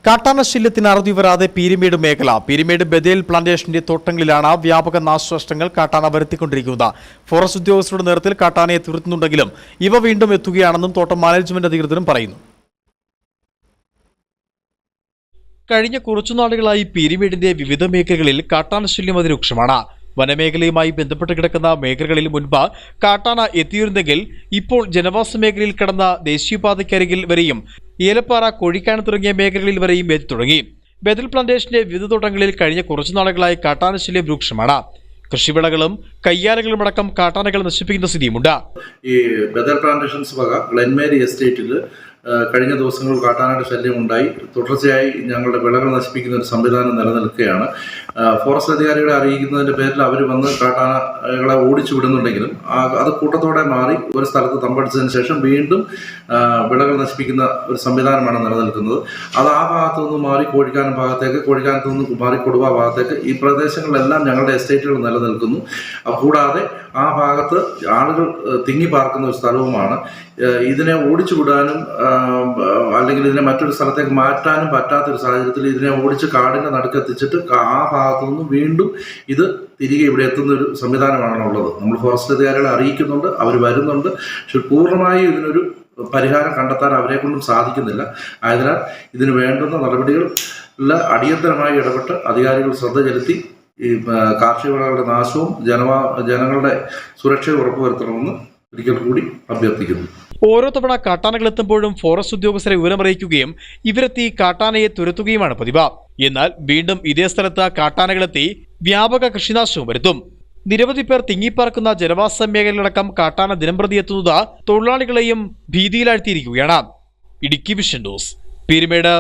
കാട്ടാനശല്യത്തിന് അറുതി വരാതെ പീരുമേട് മേഖല പീരുമേട് ബദേൽ പ്ലാന്റേഷന്റെ തോട്ടങ്ങളിലാണ് വ്യാപക നാശനഷ്ടങ്ങൾ കാട്ടാന വരുത്തിക്കൊണ്ടിരിക്കുന്നത്. ഫോറസ്റ്റ് ഉദ്യോഗസ്ഥരുടെ നേതൃത്വത്തിൽ കാട്ടാനയെ തുരത്തുന്നുണ്ടെങ്കിലും ഇവ വീണ്ടും എത്തുകയാണെന്നും തോട്ടം മാനേജ്മെന്റ് അധികൃതരും പറയുന്നു. കഴിഞ്ഞ കുറച്ചുനാളുകളായി പീരുമേടിന്റെ വിവിധ മേഖലകളിൽ കാട്ടാനശല്യം അതിരൂക്ഷമാണ്. വനമേഖലയുമായി ബന്ധപ്പെട്ട് കിടക്കുന്ന മേഖലകളിൽ മുൻപ് കാട്ടാന എത്തിയിരുന്നെങ്കിൽ ഇപ്പോൾ ജനവാസ മേഖലയിൽ കടന്ന ദേശീയപാതയ്ക്കരികിൽ വരെയും ഏലപ്പാറ, കോഴിക്കാനം തുടങ്ങിയ മേഖലകളിൽ വരെയും എത്തി തുടങ്ങി. ബദൽ പ്ലാന്റേഷന്റെ വിവിധ തോട്ടങ്ങളിൽ കഴിഞ്ഞ കുറച്ചുനാളുകളായി കാട്ടാനശല്യം രൂക്ഷമാണ്. കൃഷിവിളകളും കയ്യാലകളും അടക്കം കാട്ടാനകൾ നശിപ്പിക്കുന്ന സ്ഥിതിയുമുണ്ട്. ഈ ബദൽ പ്ലാന്റേഷൻസ് വക ഗ്ലെൻമേരി എസ്റ്റേറ്റിൽ കഴിഞ്ഞ ദിവസങ്ങളിൽ കാട്ടാനയുടെ ശല്യം ഉണ്ടായി. തുടർച്ചയായി ഞങ്ങളുടെ വിളകൾ നശിപ്പിക്കുന്ന ഒരു സംവിധാനം നിലനിൽക്കുകയാണ്. ഫോറസ്റ്റ് അധികാരികളെ അറിയിക്കുന്നതിൻ്റെ പേരിൽ അവർ വന്ന് കാട്ടാനകളെ ഓടിച്ചു വിടുന്നുണ്ടെങ്കിലും അത് കൂട്ടത്തോടെ മാറി ഒരു സ്ഥലത്ത് തമ്പടിച്ചതിന് ശേഷം വീണ്ടും വിളകൾ നശിപ്പിക്കുന്ന ഒരു സംവിധാനമാണ് നിലനിൽക്കുന്നത്. അത് ആ ഭാഗത്തു നിന്ന് മാറി കോഴിക്കാനം ഭാഗത്തേക്ക്, കോഴിക്കാനത്ത് നിന്ന് മാറി കൊടുവ ഭാഗത്തേക്ക്, ഈ പ്രദേശങ്ങളിലെല്ലാം ഞങ്ങളുടെ എസ്റ്റേറ്റുകൾ നിലനിൽക്കുന്നു. കൂടാതെ ആ ഭാഗത്ത് ആളുകൾ തിങ്ങി പാർക്കുന്ന ഒരു സ്ഥലവുമാണ്. ഇതിനെ ഓടിച്ചു വിടാനും അല്ലെങ്കിൽ ഇതിനെ മറ്റൊരു സ്ഥലത്തേക്ക് മാറ്റാനും പറ്റാത്തൊരു സാഹചര്യത്തിൽ ഇതിനെ ഓടിച്ച് കാടിൻ്റെ നടുക്കെത്തിച്ചിട്ട് ആ ഭാഗത്തു നിന്ന് വീണ്ടും ഇത് തിരികെ ഇവിടെ എത്തുന്ന ഒരു സംവിധാനമാണ് ഉള്ളത്. നമ്മൾ ഫോറസ്റ്റ് അധികാരികളെ അറിയിക്കുന്നുണ്ട്, അവർ വരുന്നുണ്ട്. പക്ഷെ പൂർണ്ണമായും ഇതിനൊരു പരിഹാരം കണ്ടെത്താൻ അവരെ കൊണ്ടും സാധിക്കുന്നില്ല. ആയതിനാൽ ഇതിന് വേണ്ടുന്ന നടപടികളിൽ അടിയന്തരമായി ഇടപെട്ട് അധികാരികൾ ശ്രദ്ധ ചെലുത്തി ഈ കാർഷിക വിളകളുടെ നാശവും ജനങ്ങളുടെ സുരക്ഷയും ഉറപ്പുവരുത്തണമെന്ന് ഒരിക്കൽ കൂടി അഭ്യർത്ഥിക്കുന്നു. ഓരോ തവണ കാട്ടാനകൾ എത്തുമ്പോഴും ഫോറസ്റ്റ് ഉദ്യോഗസ്ഥരെ വിവരമറിയിക്കുകയും ഇവരെത്തി കാട്ടാനയെ തുരത്തുകയുമാണ് പതിവ്. എന്നാൽ വീണ്ടും ഇതേ സ്ഥലത്ത് കാട്ടാനകളെത്തി വ്യാപക കൃഷിനാശവും വരുത്തും. നിരവധി പേർ തിങ്ങിപ്പാർക്കുന്ന ജനവാസ മേഖലയിലടക്കം കാട്ടാന ദിനംപ്രതി എത്തുന്നത് തൊഴിലാളികളെയും ഭീതിയിലാഴ്ത്തിയിരിക്കുകയാണ്. Idukki vision news, Peermade.